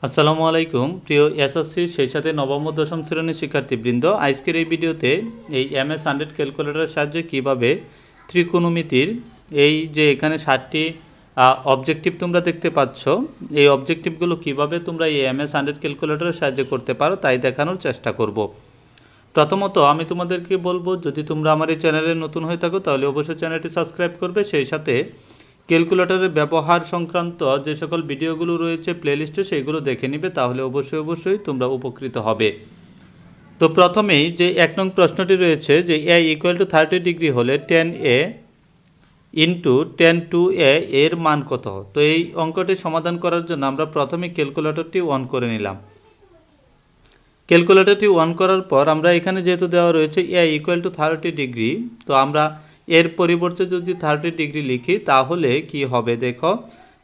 আসসালামু আলাইকুম প্রিয় এসএসসি সেই সাথে নবম ও দশম শ্রেণীর শিক্ষার্থীবৃন্দ, আজকের এই ভিডিওতে এই MS 100 ক্যালকুলেটরের সাহায্যে কিভাবে ত্রিকোণমিতির এই যে এখানে 60টি অবজেক্টিভ তোমরা দেখতে পাচ্ছ, এই অবজেক্টিভগুলো কিভাবে তোমরা এই MS 100 ক্যালকুলেটরের সাহায্যে করতে পারো তাই দেখানোর চেষ্টা করব। প্রথমত আমি তোমাদেরকে বলবো, যদি তোমরা আমার এই চ্যানেলে নতুন হয়ে থাকো তাহলে অবশ্যই চ্যানেলটি সাবস্ক্রাইব করবে। সেই সাথে ক্যালকুলেটরের ব্যবহার সংক্রান্ত যে সকল ভিডিওগুলো রয়েছে প্লেলিস্টে সেইগুলো দেখে নিবে, তাহলে অবশ্যই তোমরা উপকৃত হবে। তো প্রথমেই যে 1 নং প্রশ্নটি রয়েছে যে a = 30 ডিগ্রি হলে tan a into tan 2a এর মান কত। তো এই অঙ্কটি সমাধান করার জন্য আমরা প্রথমে ক্যালকুলেটরটি অন করে নিলাম। ক্যালকুলেটরটি অন করার পর আমরা এখানে যেহেতু দেওয়া রয়েছে a = 30 ডিগ্রি, তো আমরা এর পরিবর্তে যদি 30 ডিগ্রি লিখি তাহলে কি হবে দেখো,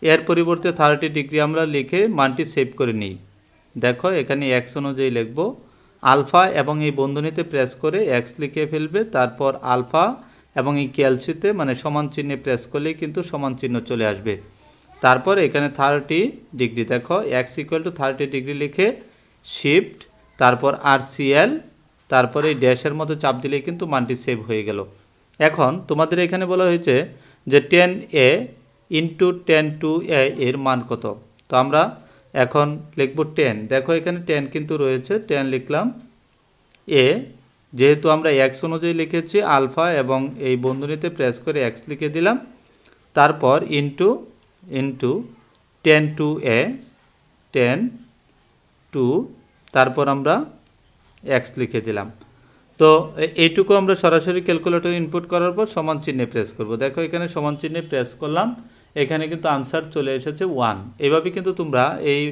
এর পরিবর্তে 30 ডিগ্রি আমরা লিখে মানটি সেভ করে নিই। দেখো এখানে x অনুযায়ী লিখব আলফা এবং এই বন্ধনীতে প্রেস করে x লিখে ফেলবে, তারপর আলফা এবং এই ক্যালসিতে মানে সমান চিহ্নে প্রেস করলেই কিন্তু সমান চিহ্ন চলে আসবে। তারপর এখানে 30 ডিগ্রি, দেখো x = 30 ডিগ্রি লিখে শিফট তারপর RCL, তারপরে এই ড্যাশের মধ্যে চাপ দিলেই কিন্তু মানটি সেভ হয়ে গেল। এখন তোমাদের এখানে বলা হয়েছে যে tan a into tan 2a এর মান কত। তো আমরা এখন লিখব 10। দেখো এখানে 10 কিন্তু রয়েছে, 10 লিখলাম। a যেহেতু আমরা x অনুযায়ী লিখেছি আলফা এবং এই বন্ধনীতে প্রেস করে x লিখে দিলাম, তারপর ইন্টু tan 2a, tan 2, তারপর আমরা x লিখে দিলাম। তো এইটুকু আমরা সরাসরি ক্যালকুলেটর ইনপুট করার পর সমান চিহ্নে প্রেস করব। দেখো এখানে সমান চিহ্নে প্রেস করলাম, এখানে কিন্তু আনসার চলে এসেছে 1। এভাবে কিন্তু তোমরা এই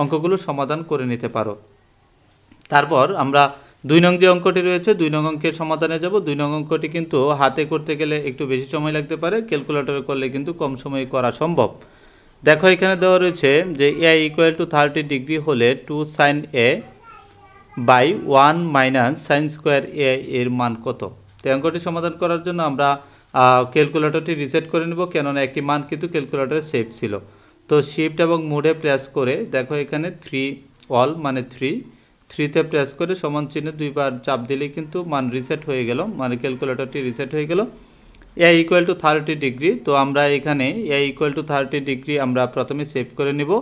অঙ্কগুলো সমাধান করে নিতে পারো। তারপর আমরা 2 নং যে অঙ্কটি রয়েছে 2 নং অঙ্কের সমাধানে যাব। 2 নং অঙ্কটি কিন্তু হাতে করতে গেলে একটু বেশি সময় লাগতে পারে, ক্যালকুলেটরে করলে কিন্তু কম সময়ে করা সম্ভব। দেখো এখানে দেওয়া রয়েছে যে a = 30 ডিগ্রি হলে 2 sin a by 1 minus sine square a এর মান কত। তো অঙ্কটি সমাধান করার জন্য আমরা ক্যালকুলেটরটি রিসেট করে নেব, কেননা একটি মান কিন্তু ক্যালকুলেটরে সেভ ছিল। তো শিফট এবং মোডে প্রেস করে দেখো এখানে 3 অল মানে 3তে প্রেস করে সমান চিহ্নে দুইবার চাপ দিলেই কিন্তু মান রিসেট হয়ে গেল, মানে ক্যালকুলেটরটি রিসেট হয়ে গেল। a = 30 ডিগ্রি, তো আমরা এখানে a = 30 ডিগ্রি আমরা প্রথমে সেভ করে নিব।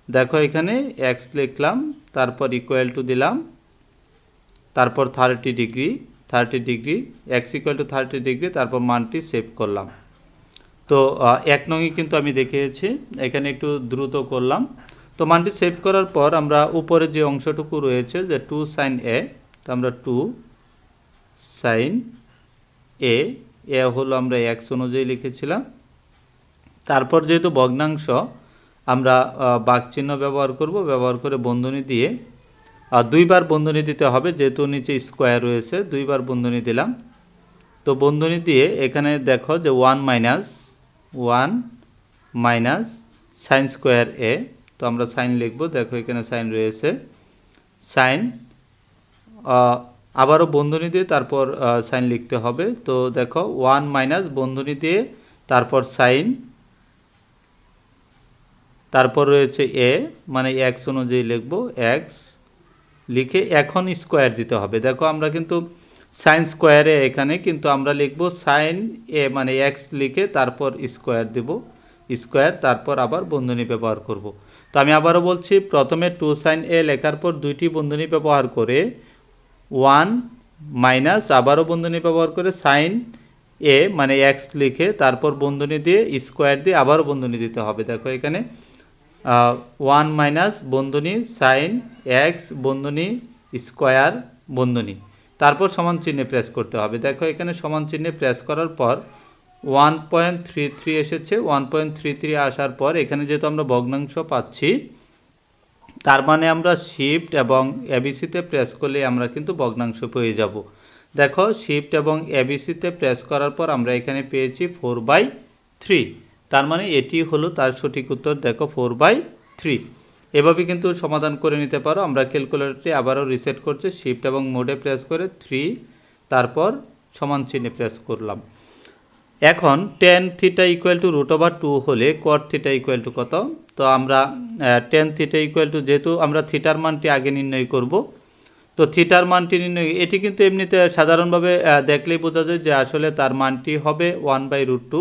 দেখো এখানে x লিখলাম, তারপর ইকুয়াল টু দিলাম, তারপর 30 ডিগ্রি x = 30 ডিগ্রি, তারপর মানটি সেভ করলাম। তো 1 নংই কিন্তু আমি দেখিয়েছি, এখানে একটু দ্রুত করলাম। তো মানটি সেভ করার পর আমরা উপরে যে অংশটুকু রয়েছে যে 2 sin a, তো আমরা 2 sin a হলো আমরা x অনুযায়ী লিখেছিলাম। তারপর যেহেতু ভগ্নাংশ আমরা বাকচিহ্ন ব্যবহার করব, ব্যবহার করে বন্ধনী দিয়ে দুইবার বন্ধনী দিতে হবে, যেহেতু নিচে স্কোয়ার রয়েছে দুইবার বন্ধনী দিলাম। তো বন্ধনী দিয়ে এখানে দেখো যে 1 মাইনাস সাইন স্কোয়ার a, তো আমরা সাইন লিখব। দেখো এখানে সাইন রয়েছে, সাইন আবারও বন্ধনী দিয়ে তারপর সাইন লিখতে হবে। তো দেখো 1 মাইনাস বন্ধনী দিয়ে তারপর সাইন, তারপর রয়েছে a মানে x অনুযায়ী লিখব, x লিখে এখন স্কোয়ার দিতে হবে। দেখো আমরা কিন্তু সাইন স্কোয়ারে এখানে কিন্তু আমরা লিখব সাইন a মানে x লিখে তারপর স্কোয়ার দেব, স্কোয়ার তারপর আবার বন্ধনী ব্যবহার করব। তো আমি আবারও বলছি, প্রথমে 2 sin a লেখার পর দুইটি বন্ধনী ব্যবহার করে 1 মাইনাস আবারও বন্ধনী ব্যবহার করে সাইন a মানে x লিখে তারপর বন্ধনী দিয়ে স্কোয়ার দিয়ে আবারও বন্ধনী দিতে হবে। দেখো এখানে 1 মাইনাস বন্ধনী সাইন x বন্ধনী স্কোয়ার বন্ধনী, তারপর সমান চিহ্নে প্রেস করতে হবে। দেখো এখানে সমান চিহ্নে প্রেস করার পর 1.33 এসেছে। 1.33 আসার পর এখানে যেহেতু আমরা ভগ্নাংশ পাচ্ছি, তার মানে আমরা শিফট এবং এবিসিতে প্রেস করলে আমরা কিন্তু ভগ্নাংশ পেয়ে যাব। দেখো শিফট এবং এবিসিতে প্রেস করার পর আমরা এখানে পেয়েছি 4/3, তার মানে এটি হলো তার সঠিক উত্তর। দেখো 4/3। এভাবে কিন্তু সমাধান করে নিতে পারো। আমরা ক্যালকুলেটরটি আবারও রিসেট করছি, শিফট এবং মোডে প্রেস করে 3 তারপর সমান চিহ্নে প্রেস করলাম। এখন tan theta equal to root over two হলে কট থিটা ইকুয়াল টু কত? তো আমরা টেন থিটা ইকুয়াল টু, যেহেতু আমরা থিটার মানটি আগে নির্ণয় করব, তো থিটার মানটি নির্ণয়, এটি কিন্তু এমনিতে সাধারণভাবে দেখলেই বোঝা যায় যে আসলে তার মানটি হবে 1/√2।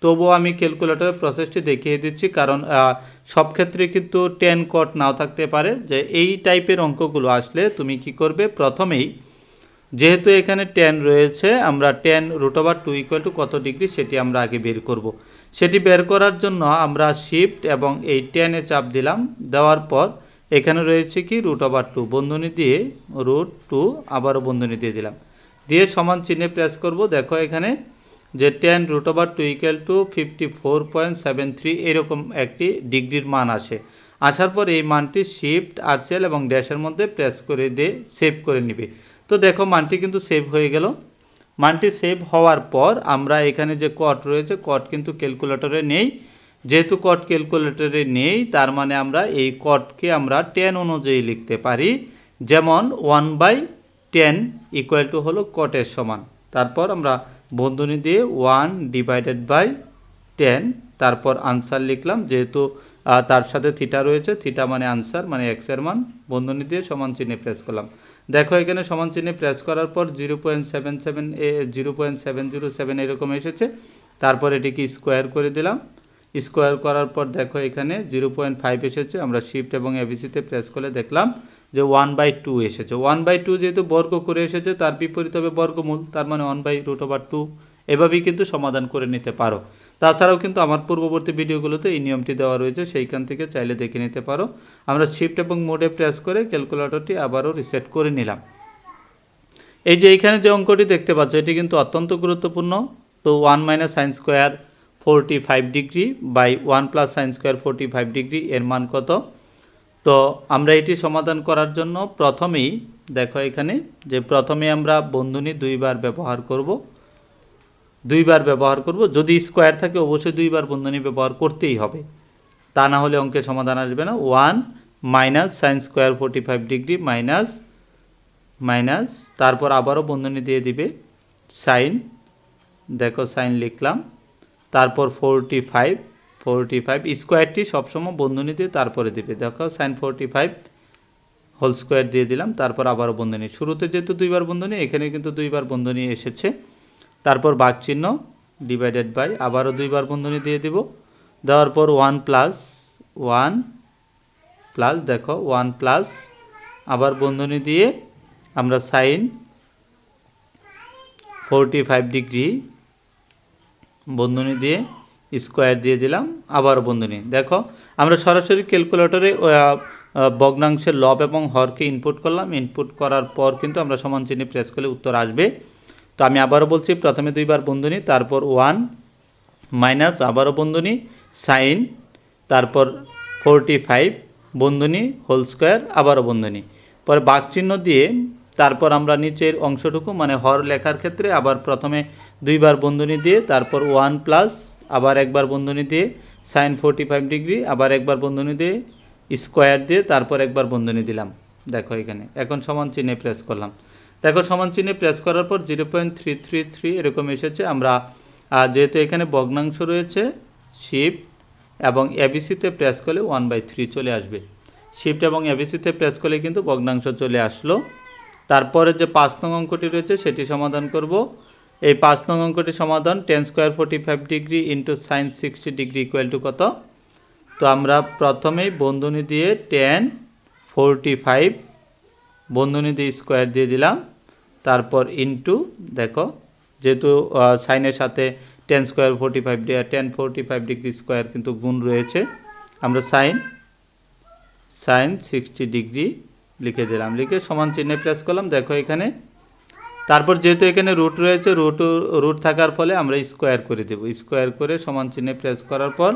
তবুও আমি ক্যালকুলেটরের প্রসেসটি দেখিয়ে দিচ্ছি, কারণ সব ক্ষেত্রে কিন্তু টেন কট নাও থাকতে পারে। যে এই টাইপের অঙ্কগুলো আসলে তুমি কি করবে, প্রথমেই যেহেতু এখানে টেন রয়েছে, আমরা টেন√2 ইকুয়াল টু কত ডিগ্রি সেটি আমরা আগে বের করব। সেটি বের করার জন্য আমরা শিফট এবং এই টেনে চাপ দিলাম, দেওয়ার পর এখানে রয়েছে কি √2 বন্ধনী দিয়ে √2 আবারও বন্ধনী দিয়ে দিলাম, দিয়ে সমান চিহ্নে প্রেস করব। দেখো এখানে যে টেন√2 ইকুয়াল টু 54.73 এরকম একটি ডিগ্রির মান আসে। আসার পর এই মানটি শিফট আরসিএল এবং ড্যাশের মধ্যে প্রেস করে দিয়ে সেভ করে নিবে। তো দেখো মানটি কিন্তু সেভ হয়ে গেল। মানটি সেভ হওয়ার পর আমরা এখানে যে কট রয়েছে, কট কিন্তু ক্যালকুলেটরে নেই। যেহেতু কট ক্যালকুলেটরে নেই, তার মানে আমরা এই কটকে আমরা 10 অনুযায়ী লিখতে পারি। যেমন 1/10 ইকুয়াল টু হলো কটের সমান। তারপর আমরা বন্ধনী দিয়ে 1/10, তারপর আনসার লিখলাম। যেহেতু তার সাথে থিটা রয়েছে, থিটা মানে আনসার, মানে এক্সের মান, বন্ধনী দিয়ে সমান চিহ্নে প্রেস করলাম। দেখো এখানে সমান চিহ্নে প্রেস করার পর 0.707 এরকম এসেছে। তারপর এটিকে স্কোয়ার করে দিলাম। স্কোয়ার করার পর দেখো এখানে 0.5 এসেছে। আমরা শিফট এবং এবিসিতে প্রেস করে দেখলাম যে 1/2 এসেছে। 1/2 যেহেতু বর্গ করে এসেছে, তার বিপরীত হবে বর্গমূল, তার মানে 1/√2। এভাবেই কিন্তু সমাধান করে নিতে পারো। তাছাড়াও কিন্তু আমার পূর্ববর্তী ভিডিওগুলোতে এই নিয়মটি দেওয়া রয়েছে, সেইখান থেকে চাইলে দেখে নিতে পারো। আমরা শিফট এবং মোডে প্রেস করে ক্যালকুলেটরটি আবারও রিসেট করে নিলাম। এই যে এইখানে যে অঙ্কটি দেখতে পাচ্ছ, এটি কিন্তু অত্যন্ত গুরুত্বপূর্ণ। তো 1 - sin square 45 degree by 1 + sin square 45 degree এর মান কত? তো আমরা এটি সমাধান করার জন্য প্রথমেই দেখো এখানে যে প্রথমে আমরা বন্ধনী দুইবার ব্যবহার করব। যদি স্কোয়ার থাকে অবশ্যই দুইবার বন্ধনী ব্যবহার করতেই হবে, তা না হলে অঙ্কের সমাধান আসবে না। 1 - sin স্কোয়ার 45 ডিগ্রি মাইনাস তারপর আবারও বন্ধনী দিয়ে দিবে সাইন, দেখো সাইন লিখলাম, তারপর 45 স্কোয়ারটি সবসময় বন্ধনী দিয়ে তারপরে দিবে। দেখো সাইন 45 হোল স্কোয়ার দিয়ে দিলাম, তারপর আবারও বন্ধনী। শুরুতে যেহেতু দুইবার বন্ধনী, এখানে কিন্তু দুইবার বন্ধনী এসেছে। তারপর ভাগ চিহ্ন ডিভাইডেড বাই আবারও দুইবার বন্ধনী দিয়ে দিব। দেওয়ার পর 1 প্লাস দেখো 1 প্লাস আবার বন্ধনী দিয়ে আমরা সাইন 45 ডিগ্রি বন্ধনী দিয়ে স্কোয়ার দিয়ে দিলাম, আবার বন্ধনী। দেখো আমরা সরাসরি ক্যালকুলেটরে ভগ্নাংশের লব এবং হরকে ইনপুট করলাম। ইনপুট করার পর কিন্তু আমরা সমান চিহ্নে প্রেস করলে উত্তর আসবে। তো আমি আবারও বলছি, প্রথমে দুইবার বন্ধনী, তারপর 1 মাইনাস আবারও বন্ধনী সাইন, তারপর 45 বন্ধনী হোল স্কোয়ার আবারও বন্ধনী, পরে ভাগ চিহ্ন দিয়ে তারপর আমরা নিচের অংশটুকু মানে হর লেখার ক্ষেত্রে আবার প্রথমে দুইবার বন্ধনী দিয়ে তারপর 1 প্লাস আবার একবার বন্ধনী দিয়ে সাইন 45 ডিগ্রি আবার একবার বন্ধনী দিয়ে স্কোয়ার দিয়ে তারপর একবার বন্ধনী দিলাম। দেখো এখানে এখন সমান চিহ্নে প্রেস করলাম। দেখো সমান চিহ্নে প্রেস করার পর 0.333 এরকম এসেছে। আমরা যেহেতু এখানে ভগ্নাংশ রয়েছে, শিফট এবং এবিসিতে প্রেস করলে 1/3 চলে আসবে। শিফট এবং এবিসিতে প্রেস করলে কিন্তু ভগ্নাংশ চলে আসলো। তারপরে যে 5 নং অঙ্কটি রয়েছে সেটি সমাধান করব। এই 5 নং অঙ্কটি সমাধান, tan square 45 degree into sign 60 degree equal to কত? তো আমরা প্রথমেই বন্ধনী দিয়ে 10 45 বন্ধনী দিয়ে স্কোয়ার দিয়ে দিলাম, তারপর ইন্টু দেখো যেহেতু সাইনের সাথে টেন স্কোয়ার 45 ডিগ্রি স্কোয়ার কিন্তু গুণ রয়েছে, আমরা সাইন 60 ডিগ্রি লিখে দিলাম, লিখে সমান চিহ্নে প্রেস করলাম। দেখো এখানে তারপর যেহেতু এখানে রুট রয়েছে, রুট থাকার ফলে আমরা স্কোয়ার করে দেব। স্কোয়ার করে সমান চিহ্নে প্রেস করার পর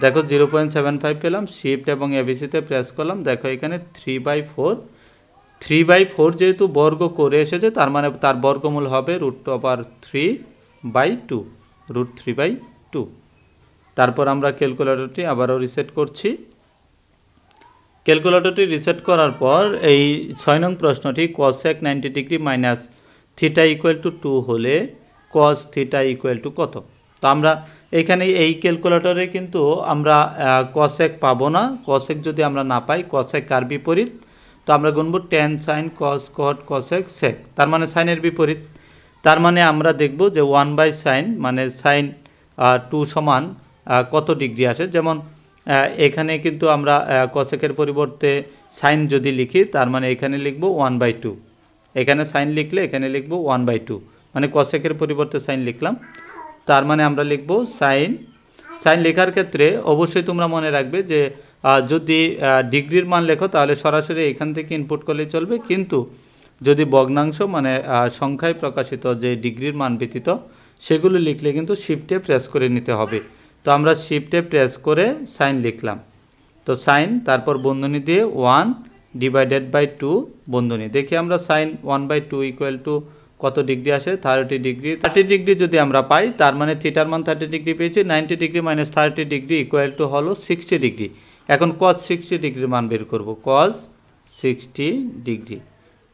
দেখো 0.75 পেলাম। শিফট এবং এবিসিতে প্রেস করলাম। দেখো এখানে 3/4 যেহেতু বর্গ করে এসেছে, তার মানে তার বর্গমূল হবে √3/2 তারপর আমরা ক্যালকুলেটরটি আবারও রিসেট করছি। ক্যালকুলেটরটি রিসেট করার পর এই 6 নং প্রশ্নটি cosec 90 degree minus theta equal two 2 হলে কস থিটা ইকুয়াল টু কত। তো আমরা এখানে এই ক্যালকুলেটরে কিন্তু আমরা কসেক পাবো না। কসেক যদি আমরা না পাই, কসেক কার বিপরীত, তো আমরা গুনব টেন সাইন কস কট কসেক সেক, তার মানে সাইনের বিপরীত। তার মানে আমরা দেখব যে 1/sin মানে সাইন 2 সমান কত ডিগ্রি আসে। যেমন এখানে কিন্তু আমরা কসেকের পরিবর্তে সাইন যদি লিখি, তার মানে এখানে লিখব 1/2, এখানে সাইন লিখলে এখানে লিখব 1/2, মানে কসেকের পরিবর্তে সাইন লিখলাম। তার মানে আমরা লিখব সাইন লেখার ক্ষেত্রে অবশ্যই তোমরা মনে রাখবে যে যদি ডিগ্রির মান লেখো তাহলে সরাসরি এখান থেকে ইনপুট করলেই চলবে, কিন্তু যদি ভগ্নাংশ মানে সংখ্যায় প্রকাশিত যে ডিগ্রির মান ব্যতীত সেগুলো লিখলে কিন্তু শিফটে প্রেস করে নিতে হবে। তো আমরা শিফটে প্রেস করে সাইন লিখলাম। তো সাইন তারপর বন্ধনী দিয়ে 1/2 বন্ধনী, দেখি আমরা সাইন 1/2 ইকুয়াল টু কত ডিগ্রি আসে, 30 ডিগ্রি। 30 ডিগ্রি যদি আমরা পাই, তার মানে থিটার মান 30 ডিগ্রি পেয়েছি। 90 degree minus 30 degree equal to হলো 60 ডিগ্রি। এখন cos 60 ডিগ্রির মান বের করব, cos 60 ডিগ্রি।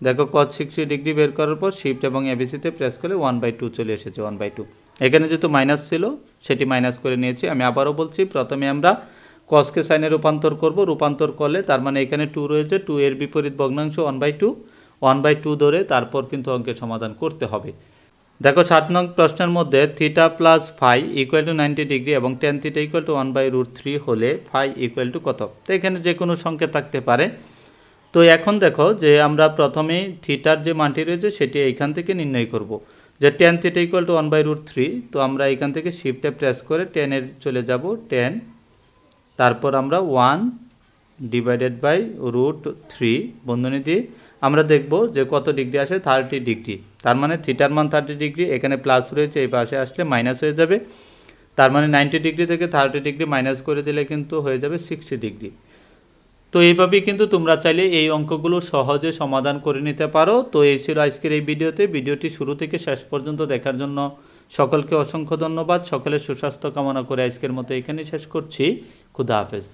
দেখো cos 60 ডিগ্রি বের করার পর শিফট এবং এবিসিতে প্রেস করলে 1/2 চলে এসেছে, 1/2। এখানে যেহেতু মাইনাস ছিল সেটি মাইনাস করে নিয়েছি। আমি আবারও বলছি, প্রথমে আমরা কসকে সাইনে রূপান্তর করব, রূপান্তর করলে তার মানে এখানে 2 রয়েছে, 2 এর বিপরীত ভগ্নাংশ 1/2 ধরে তারপর কিন্তু অঙ্কের সমাধান করতে হবে। দেখো 7 নং প্রশ্নের মধ্যে theta plus phi equal to 90 degree এবং টেন থিটা ইকুয়াল টু 1/√3 হলে ফাই ইকুয়াল টু কত। তো এখানে যে কোনো সংখ্যা থাকতে পারে। তো এখন দেখো যে আমরা প্রথমে থিটার যে মানটি রয়েছে সেটি এইখান থেকে নির্ণয় করব, যে টেন থিটা ইকুয়াল টু 1/√3। তো আমরা এখান থেকে শিফটে প্রেস করে 10 চলে যাব, 10, তারপর আমরা 1/√3 বন্ধনী দিয়ে আমরা দেখব যে কত ডিগ্রি আসে, 30 ডিগ্রি। তার মানে থিটার মান 30 ডিগ্রি, এখানে প্লাস রয়েছে, এই পাশে আসলে মাইনাস হয়ে যাবে। তার মানে 90 ডিগ্রি থেকে 30 ডিগ্রি মাইনাস করে দিলে কিন্তু হয়ে যাবে 60 ডিগ্রি। তো এইভাবেই কিন্তু তোমরা চাইলে এই অঙ্কগুলো সহজে সমাধান করে নিতে পারো। তো এই ছিল আজকের এই ভিডিওতে। ভিডিওটি শুরু থেকে শেষ পর্যন্ত দেখার জন্য সকলকে অসংখ্য ধন্যবাদ। সকলের সুস্বাস্থ্য কামনা করে আজকের মতো এখানেই শেষ করছি। খুদা হাফেজ।